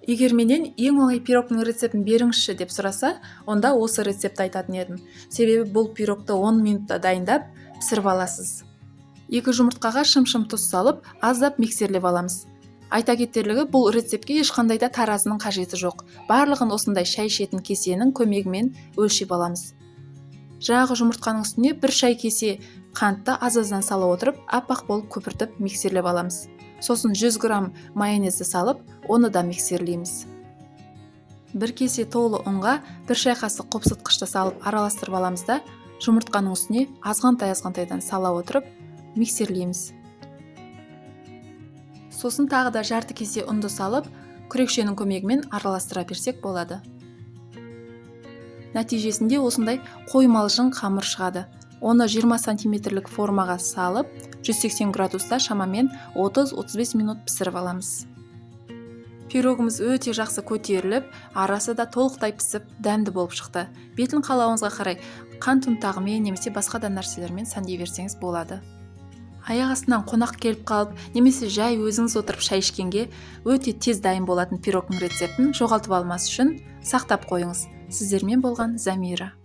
Егер менен ең оңай пирогтың рецептін беріңізші деп сұраса, онда осы рецептті айтатын едім. Себебі бұл пирогты 10 минутта дайындап, пісіріп аласыз. 2 жұмыртқаға шым-шым тұз салып, аздап миксерлеп аламыз. Айта кетерлігі, бұл рецептке ешқандай да таразының қажеті жоқ. Барлығын осындай шай ішетін кесенің көмегімен өлшеп аламыз. Жаңағы жұмыртқаның үстіне 1 шай кесе қантты аз-аздан сала отырып, аппақ болып көпіртіп миксерлеп аламыз. Сосын 100 грамм майонезді салып, оны да миксерлейміз. 1 кесе толы ұнға 1 шай қасық қопсытқышты салып араластырып аламыз да, жұмыртқаның үстіне азғантай-азғантайдан сала отырып, миксерлейміз. Сосын тағы да жарты кесе ұнды салып, күрекшенің көмегімен араластыра берсек болады. Нәтижесінде осындай қоймалжың қамыр шығады. Оны 20 сантиметрлік формаға салып, 180 градуста шамамен 30-35 минут пісіріп аламыз. Пирогымыз өте жақсы көтеріліп, арасы да толықтай пісіп, дәмді болып шықты. Бетін қалауыңызға қарай қант ұнтағымен немесе басқа да нәрселермен сәндей берсеңіз болады. Аяқ астынан қонақ келіп қалып, немесе жай өзіңіз отырып шай ішкенге өте тез дайын болатын пирогтың рецептін жоғалтып алмас үшін сақтап қойыңыз. Сіздермен болған Замира.